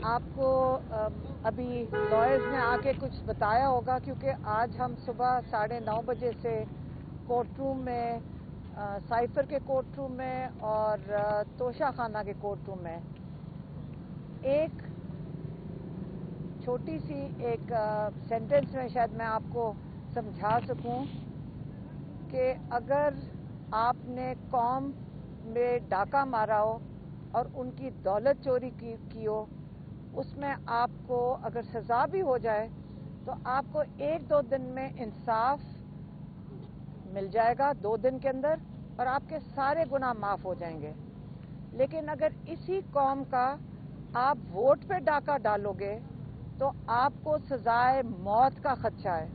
آپ کو ابھی لائرز نے آ کے کچھ بتایا ہوگا، کیونکہ آج ہم صبح 9:30 بجے سے کورٹ روم میں، سائفر کے کورٹ روم میں اور توشہ خانہ کے کورٹ روم میں ایک چھوٹی سی ایک سینٹنس میں شاید میں آپ کو سمجھا سکوں کہ اگر آپ نے قوم میں ڈاکہ مارا ہو اور ان کی دولت چوری کی ہو، اس میں آپ کو اگر سزا بھی ہو جائے تو آپ کو 1-2 دن میں انصاف مل جائے گا، 2 دن کے اندر، اور آپ کے سارے گناہ معاف ہو جائیں گے۔ لیکن اگر اسی قوم کا آپ ووٹ پہ ڈاکہ ڈالو گے تو آپ کو سزائے موت کا خدشہ ہے۔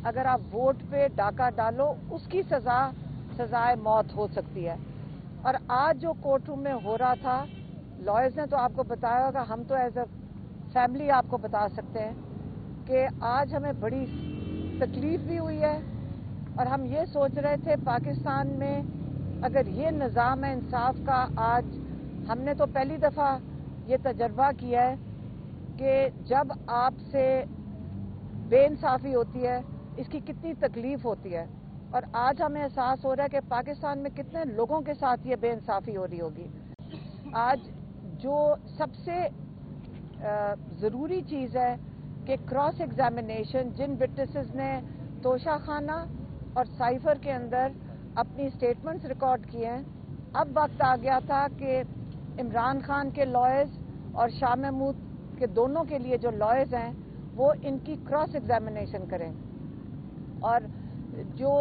اگر آپ ووٹ پہ ڈاکہ ڈالو، اس کی سزائے موت ہو سکتی ہے۔ اور آج جو کورٹ روم میں ہو رہا تھا، لائرز نے تو آپ کو بتایا ہوگا، ہم تو ایز اے فیملی آپ کو بتا سکتے ہیں کہ آج ہمیں بڑی تکلیف بھی ہوئی ہے، اور ہم یہ سوچ رہے تھے پاکستان میں اگر یہ نظام ہے انصاف کا، آج ہم نے تو پہلی دفعہ یہ تجربہ کیا ہے کہ جب آپ سے بے انصافی ہوتی ہے اس کی کتنی تکلیف ہوتی ہے، اور آج ہمیں احساس ہو رہا ہے کہ پاکستان میں کتنے لوگوں کے ساتھ یہ بے انصافی ہو رہی ہوگی۔ آج جو سب سے ضروری چیز ہے کہ کراس ایگزامینیشن، جن وٹنسز نے توشہ خانہ اور سائفر کے اندر اپنی سٹیٹمنٹس ریکارڈ کیے ہیں، اب وقت آ گیا تھا کہ عمران خان کے لائرز اور شاہ محمود کے دونوں کے لیے جو لائرز ہیں وہ ان کی کراس ایگزامینیشن کریں۔ اور جو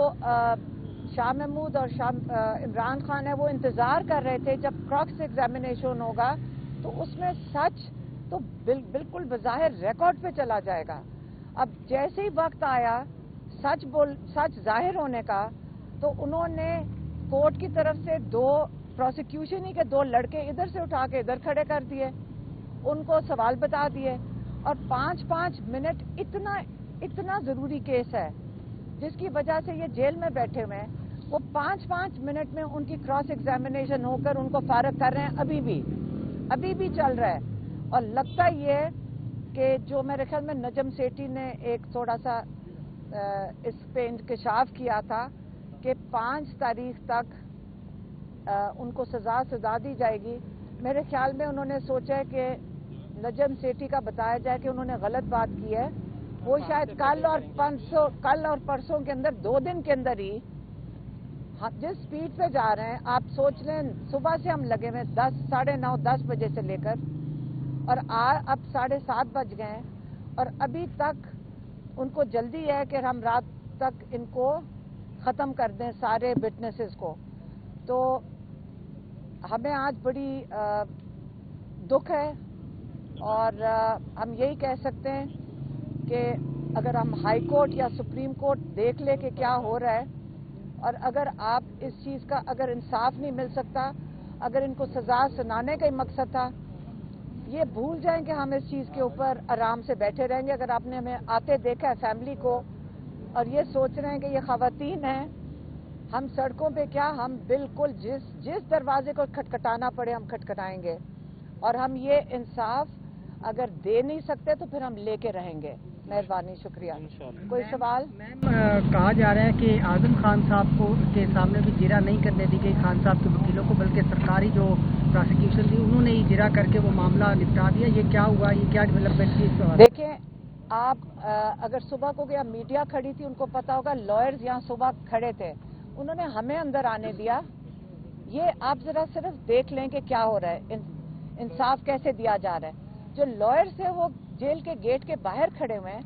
شاہ محمود اور عمران خان ہے وہ انتظار کر رہے تھے جب کراس ایگزامینیشن ہوگا تو اس میں سچ تو بالکل بظاہر ریکارڈ پہ چلا جائے گا۔ اب جیسے ہی وقت آیا سچ ظاہر ہونے کا، تو انہوں نے کورٹ کی طرف سے پروسیکیوشن ہی کے 2 لڑکے ادھر سے اٹھا کے ادھر کھڑے کر دیے، ان کو سوال بتا دیے، اور 5-5 منٹ اتنا ضروری کیس ہے جس کی وجہ سے یہ جیل میں بیٹھے ہوئے ہیں، وہ 5-5 منٹ میں ان کی کراس ایگزامینیشن ہو کر ان کو فارغ کر رہے ہیں۔ ابھی بھی چل رہا ہے، اور لگتا یہ ہے کہ جو میرے خیال میں نجم سیٹھی نے ایک تھوڑا سا اس پہ انکشاف کیا تھا کہ 5 تاریخ تک ان کو سزا دی جائے گی۔ میرے خیال میں انہوں نے سوچا ہے کہ نجم سیٹھی کا بتایا جائے کہ انہوں نے غلط بات کی ہے، وہ شاید کل اور پرسوں کے اندر 2 دن کے اندر ہی، جس سپیڈ پہ جا رہے ہیں آپ سوچ لیں، صبح سے ہم لگے ہوئے 9:30-10 بجے سے لے کر، اور اب 7:30 بج گئے ہیں، اور ابھی تک ان کو جلدی ہے کہ ہم رات تک ان کو ختم کر دیں سارے وٹنسز کو۔ تو ہمیں آج بڑی دکھ ہے، اور ہم یہی کہہ سکتے ہیں کہ اگر ہم ہائی کورٹ یا سپریم کورٹ دیکھ لے کہ کیا ہو رہا ہے، اور اگر آپ اس چیز کا اگر انصاف نہیں مل سکتا، اگر ان کو سزا سنانے کا ہی مقصد تھا، یہ بھول جائیں کہ ہم اس چیز کے اوپر آرام سے بیٹھے رہیں گے۔ اگر آپ نے ہمیں آتے دیکھا ہے فیملی کو، اور یہ سوچ رہے ہیں کہ یہ خواتین ہیں، ہم سڑکوں پہ کیا، ہم بالکل جس دروازے کو کھٹکھٹانا پڑے ہم کھٹکھٹائیں گے، اور ہم یہ انصاف اگر دے نہیں سکتے تو پھر ہم لے کے رہیں گے۔ مہربانی، شکریہ۔ کوئی سوال؟ میم کہا جا رہا ہے کہ اعظم خان صاحب کو کے سامنے بھی جرا نہیں کرنے دی گئی خان صاحب کے وکیلوں کو، بلکہ سرکاری جو پروسیکیوشن تھی انہوں نے ہی جرا کر کے وہ معاملہ نپٹا دیا۔ یہ کیا ہوا، یہ کیا ڈیولپمنٹ تھی؟ دیکھیں، آپ اگر صبح کو گیا میڈیا کھڑی تھی، ان کو پتا ہوگا لائرز یہاں صبح کھڑے تھے، انہوں نے ہمیں اندر آنے دیا۔ یہ آپ ذرا صرف دیکھ لیں کہ کیا ہو رہا ہے، انصاف کیسے دیا جا رہا ہے۔ جو لائرز ہیں وہ جیل کے گیٹ کے باہر کھڑے ہوئے ہیں،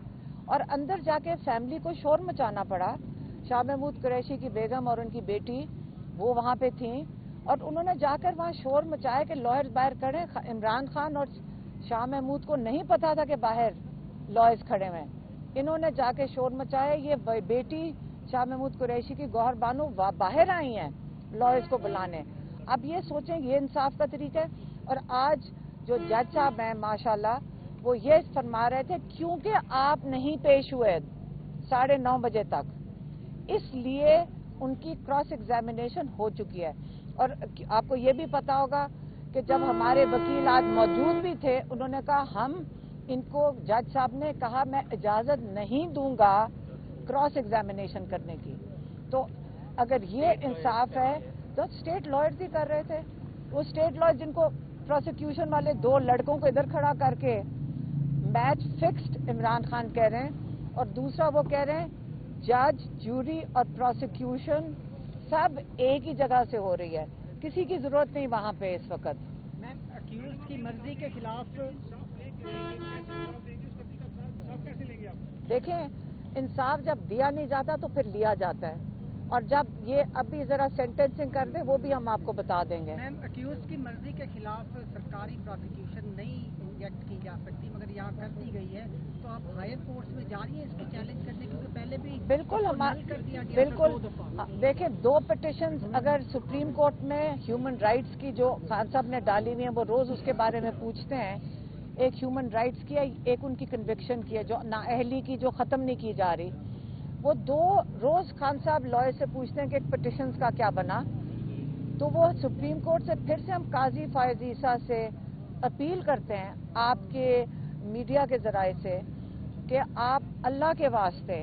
اور اندر جا کے فیملی کو شور مچانا پڑا۔ شاہ محمود قریشی کی بیگم اور ان کی بیٹی وہ وہاں پہ تھیں، اور انہوں نے جا کر وہاں شور مچایا کہ لائرز باہر کھڑے۔ عمران خان اور شاہ محمود کو نہیں پتا تھا کہ باہر لائرز کھڑے ہوئے ہیں، انہوں نے جا کے شور مچایا۔ یہ بیٹی شاہ محمود قریشی کی گوہر بانو باہر آئی ہیں لائرز کو بلانے۔ اب یہ سوچیں یہ انصاف کا طریقہ ہے۔ اور آج جو جج صاحب ہیں ماشاءاللہ، وہ یہ فرما رہے تھے کیونکہ آپ نہیں پیش ہوئے 9:30 بجے تک، اس لیے ان کی کراس ایگزامینیشن ہو چکی ہے۔ اور آپ کو یہ بھی پتا ہوگا کہ جب ہمارے وکیل آج موجود بھی تھے انہوں نے کہا ہم ان کو جج صاحب نے کہا میں اجازت نہیں دوں گا کراس ایگزامینیشن کرنے کی. تو اگر یہ انصاف ہے تو اسٹیٹ لائرز ہی کر رہے تھے. وہ اسٹیٹ لائر جن کو پروسیکیوشن والے دو لڑکوں کو ادھر کھڑا کر کے میچ فکسڈ عمران خان کہہ رہے ہیں اور دوسرا وہ کہہ رہے ہیں جج جوری اور پروسیکیوشن سب ایک ہی جگہ سے ہو رہی ہے. کسی کی ضرورت نہیں وہاں پہ اس وقت. میم اکیوز کی مرضی کے خلاف دیکھیں انصاف جب دیا نہیں جاتا تو پھر لیا جاتا ہے اور جب یہ ابھی ذرا سینٹینسنگ کر دیں وہ بھی ہم آپ کو بتا دیں گے. میم اکیوز کی مرضی کے خلاف سرکاری پروسیکیوشن نہیں انجیکٹ کی جا سکتی مگر یہاں کر دی گئی ہے تو آپ ہائر کورٹس میں جا رہی ہیں اس کو چیلنج کرنے کیونکہ پہلے بھی بالکل بالکل دیکھیں دو پٹیشنز اگر سپریم کورٹ میں ہیومن رائٹس کی جو خان صاحب نے ڈالی ہوئی ہیں وہ روز اس کے بارے میں پوچھتے ہیں. ایک ہیومن رائٹس کی ہے ایک ان کی کنوکشن کی ہے جو نااہلی کی جو ختم نہیں کی جا رہی. وہ دو روز خان صاحب لائر سے پوچھتے ہیں کہ پٹیشنز کا کیا بنا. تو وہ سپریم کورٹ سے پھر سے ہم قاضی فائز عیسیٰ سے اپیل کرتے ہیں آپ کے میڈیا کے ذرائع سے کہ آپ اللہ کے واسطے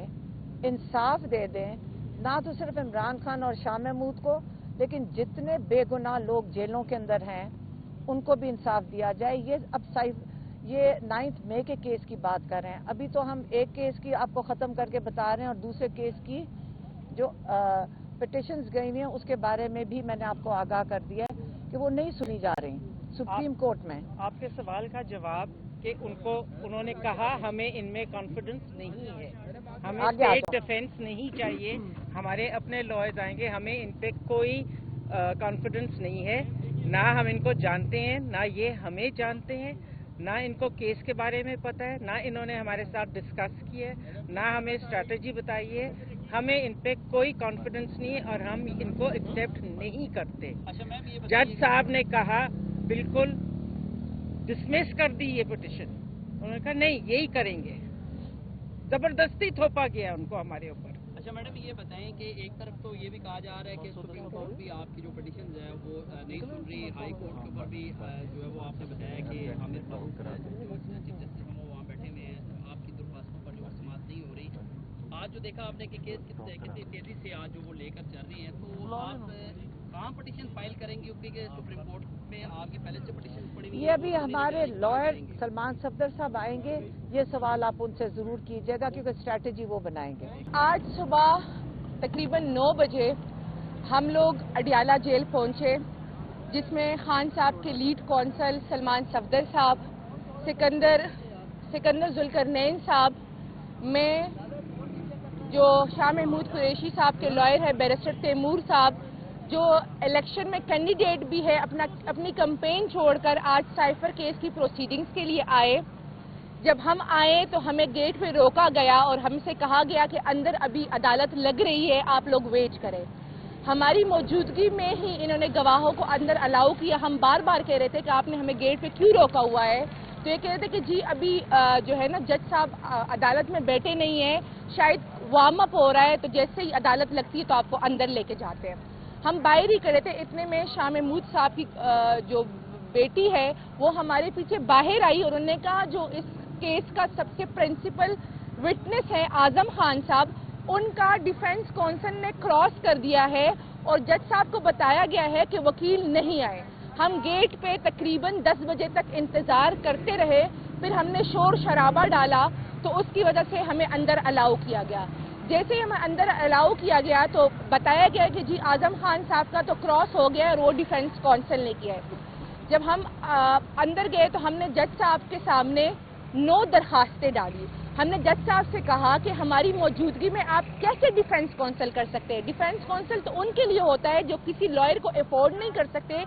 انصاف دے دیں نہ تو صرف عمران خان اور شاہ محمود کو لیکن جتنے بے گناہ لوگ جیلوں کے اندر ہیں ان کو بھی انصاف دیا جائے. یہ 9 مئی کے کیس کی بات کر رہے ہیں. ابھی تو ہم ایک کیس کی آپ کو ختم کر کے بتا رہے ہیں اور دوسرے کیس کی جو پٹیشنز گئی ہوئی ہیں اس کے بارے میں بھی میں نے آپ کو آگاہ کر دیا ہے کہ وہ نہیں سنی جا رہی سپریم کورٹ میں. آپ کے سوال کا جواب کہ انہوں نے کہا ہمیں ان میں کانفیڈنس نہیں ہے, ہمیں اسٹیٹ ڈیفینس نہیں چاہیے, ہمارے اپنے لائرز آئیں گے, ہمیں ان پہ کوئی کانفیڈنس نہیں ہے, نہ ہم ان کو جانتے ہیں نہ یہ ہمیں جانتے ہیں, نہ ان کو کیس کے بارے میں پتہ ہے, نہ انہوں نے ہمارے ساتھ ڈسکس کیا ہے, نہ ہمیں اسٹریٹجی بتائی ہے, ہمیں ان پہ کوئی کانفیڈنس نہیں ہے اور ہم ان کو ایکسیپٹ نہیں کرتے. جج صاحب نے کہا بالکل ڈسمس کر دی یہ پٹیشن, انہوں نے کہا نہیں یہی کریں گے, زبردستی تھوپا گیا ان کو ہمارے اوپر. اچھا میڈم یہ بتائیں کہ ایک طرف تو یہ بھی کہا جا رہا ہے کہ سپریم کورٹ بھی آپ کی جو پٹیشنز ہے وہ نہیں سن رہی, ہائی کورٹ کے اوپر بھی جو ہے وہ آپ نے بتایا کہ عامر فاروق جو چیف جسٹس ہیں وہ وہاں بیٹھے ہوئے ہیں, آپ کی درخواستوں پر جو سماعت نہیں ہو رہی. آج جو دیکھا آپ نے کہ کیس کتنی تیزی سے آج جو وہ لے کر چل رہی ہیں, تو آپ کہاں پٹیشن فائل کریں گے کیونکہ سپریم کورٹ میں آپ کی پہلے سے پٹیشن پڑی ہوئی ہے؟ یہ ابھی ہمارے لائر سلمان صفدر صاحب آئیں گے, یہ سوال آپ ان سے ضرور کیجیے گا کیونکہ اسٹریٹجی وہ بنائیں گے. آج صبح تقریباً 9 بجے ہم لوگ اڈیالہ جیل پہنچے جس میں خان صاحب کے لیڈ کونسل سلمان صفدر صاحب, سکندر ذوالقرنین صاحب, میں جو شاہ محمود قریشی صاحب کے لائر ہے بیرسٹر تیمور صاحب جو الیکشن میں کینڈیڈیٹ بھی ہے, اپنی کمپین چھوڑ کر آج سائفر کیس کی پروسیڈنگز کے لیے آئے. جب ہم آئے تو ہمیں گیٹ پہ روکا گیا اور ہم سے کہا گیا کہ اندر ابھی عدالت لگ رہی ہے, آپ لوگ ویٹ کریں. ہماری موجودگی میں ہی انہوں نے گواہوں کو اندر الاؤ کیا. ہم بار بار کہہ رہے تھے کہ آپ نے ہمیں گیٹ پہ کیوں روکا ہوا ہے, تو یہ کہہ رہے تھے کہ جی ابھی جو ہے نا جج صاحب عدالت میں بیٹھے نہیں ہیں, شاید وارم اپ ہو رہا ہے, تو جیسے ہی عدالت لگتی ہے تو آپ کو اندر لے کے جاتے ہیں. ہم باہر ہی کھڑے تھے, اتنے میں شاہ محمود صاحب کی جو بیٹی ہے وہ ہمارے پیچھے باہر آئی اور انہوں نے کہا جو اس کیس کا سب سے پرنسپل وٹنس ہے اعظم خان صاحب, ان کا ڈیفینس کونسل نے کراس کر دیا ہے اور جج صاحب کو بتایا گیا ہے کہ وکیل نہیں آئے. ہم گیٹ پہ تقریباً 10 بجے تک انتظار کرتے رہے, پھر ہم نے شور شرابہ ڈالا تو اس کی وجہ سے ہمیں اندر الاؤ کیا گیا. جیسے ہی ہمیں اندر الاؤ کیا گیا تو بتایا گیا کہ جی اعظم خان صاحب کا تو کراس ہو گیا اور وہ ڈیفینس کونسل نے کیا ہے. جب ہم اندر گئے تو ہم نے جج صاحب کے سامنے 9 درخواستیں ڈالی. ہم نے جج صاحب سے کہا کہ ہماری موجودگی میں آپ کیسے ڈیفینس کونسل کر سکتے ہیں. ڈیفینس کونسل تو ان کے لیے ہوتا ہے جو کسی لائر کو افورڈ نہیں کر سکتے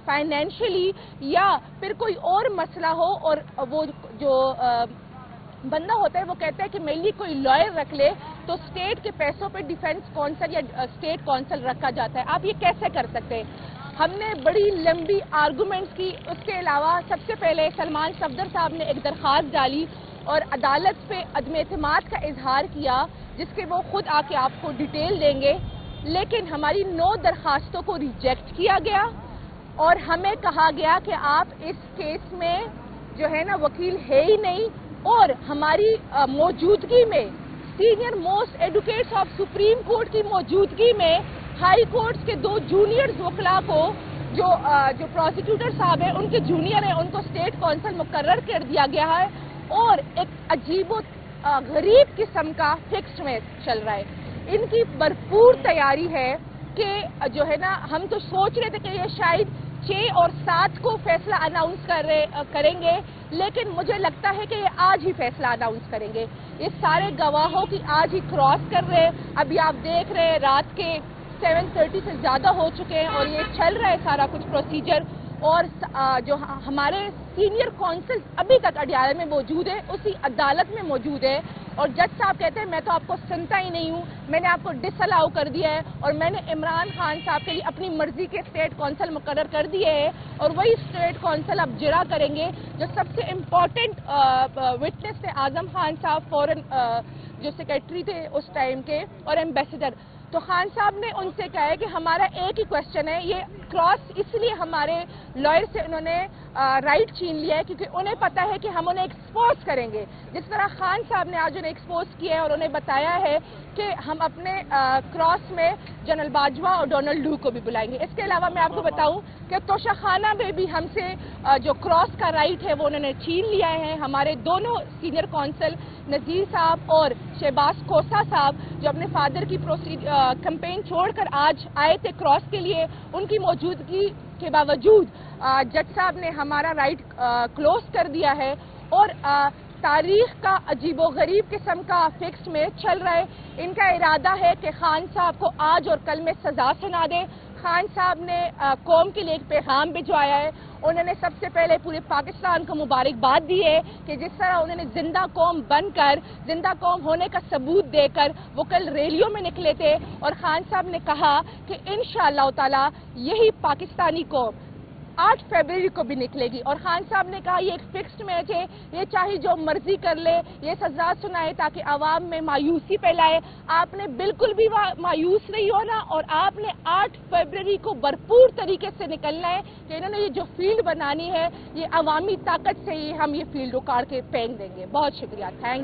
فائنینشلی, یا پھر کوئی اور مسئلہ ہو اور وہ جو بندہ ہوتا ہے وہ کہتا ہے کہ میرے لیے کوئی لائر رکھ لے, تو اسٹیٹ کے پیسوں پہ ڈیفینس کونسل یا اسٹیٹ کونسل رکھا جاتا ہے. آپ یہ کیسے کر سکتے ہیں؟ ہم نے بڑی لمبی آرگومنٹس کی. اس کے علاوہ سب سے پہلے سلمان صفدر صاحب نے ایک درخواست ڈالی اور عدالت پہ عدم اعتماد کا اظہار کیا جس کے وہ خود آ کے آپ کو ڈیٹیل دیں گے, لیکن ہماری 9 درخواستوں کو ریجیکٹ کیا گیا اور ہمیں کہا گیا کہ آپ اس کیس میں جو ہے نا وکیل ہے ہی نہیں، اور ہماری موجودگی میں senior most advocates of supreme court کی موجودگی میں ہائی کورٹس کے 2 جونیئرز وکلاء کو جو پروسیکیوٹر صاحب ہیں ان کے جونیئر ہیں ان کو اسٹیٹ کونسل مقرر کر دیا گیا ہے، اور ایک عجیب و غریب قسم کا فکسڈ میں چل رہا ہے. ان کی بھرپور تیاری ہے کہ جو ہے نا ہم تو سوچ رہے تھے کہ یہ شاید 6 اور 7 کو فیصلہ اناؤنس کریں گے، لیکن مجھے لگتا ہے کہ یہ آج ہی فیصلہ اناؤنس کریں گے. یہ سارے گواہوں کی آج ہی کراس کر رہے ہیں. ابھی آپ دیکھ رہے ہیں رات کے 7:30 سے زیادہ ہو چکے ہیں اور یہ چل رہا ہے سارا کچھ پروسیجر. اور جو ہمارے سینئر کونسل ابھی تک اڈیالہ میں موجود ہے، اسی عدالت میں موجود ہے، اور جج صاحب کہتے ہیں میں تو آپ کو سنتا ہی نہیں ہوں، میں نے آپ کو ڈس الاؤ کر دیا ہے، اور میں نے عمران خان صاحب کے لیے اپنی مرضی کے اسٹیٹ کونسل مقرر کر دیے ہیں، اور وہی اسٹیٹ کونسل اب جرا کریں گے. جو سب سے امپورٹنٹ وٹنس تھے اعظم خان صاحب، فورن جو سیکرٹری تھے اس ٹائم کے، اور ایمبیسڈر، تو خان صاحب نے ان سے کہا ہے کہ ہمارا ایک ہی کوشچن ہے. یہ کراس اس لیے ہمارے لائر سے انہوں نے رائٹ چھین لیا ہے کیونکہ انہیں پتا ہے کہ ہم انہیں ایکسپوز کریں گے، جس طرح خان صاحب نے آج انہیں ایکسپوز کیا ہے اور انہیں بتایا ہے کہ ہم اپنے کراس میں جنرل باجوہ اور ڈونلڈ لو کو بھی بلائیں گے. اس کے علاوہ میں آپ کو بتاؤں کہ توشہ خانہ میں بھی ہم سے جو کراس کا رائٹ ہے وہ انہوں نے چھین لیا ہے. ہمارے دونوں سینئر کونسل نذیر صاحب اور شہباز کھوسہ صاحب جو اپنے فادر کی کمپین چھوڑ کر آج آئے تھے کراس کے لیے، ان کی موجودگی کے باوجود جج صاحب نے ہمارا رائٹ کلوز کر دیا ہے. اور تاریخ کا عجیب و غریب قسم کا فکس میں چل رہا ہے. ان کا ارادہ ہے کہ خان صاحب کو آج اور کل میں سزا سنا دے. خان صاحب نے قوم کے لیے ایک پیغام بھجوایا ہے. انہوں نے سب سے پہلے پورے پاکستان کو مبارکباد دی ہے کہ جس طرح انہوں نے زندہ قوم بن کر، زندہ قوم ہونے کا ثبوت دے کر وہ کل ریلیوں میں نکلے تھے. اور خان صاحب نے کہا کہ انشاءاللہ تعالی یہی پاکستانی قوم 8 فروری کو بھی نکلے گی. اور خان صاحب نے کہا یہ ایک فکسڈ میچ ہے، یہ چاہے جو مرضی کر لے، یہ سزا سنائے تاکہ عوام میں مایوسی پھیلائے. آپ نے بالکل بھی مایوس نہیں ہونا، اور آپ نے 8 فروری کو بھرپور طریقے سے نکلنا ہے کہ انہوں نے یہ جو فیلڈ بنانی ہے یہ عوامی طاقت سے ہی ہم یہ فیلڈ اکاڑ کے پھینک دیں گے. بہت شکریہ. تھینک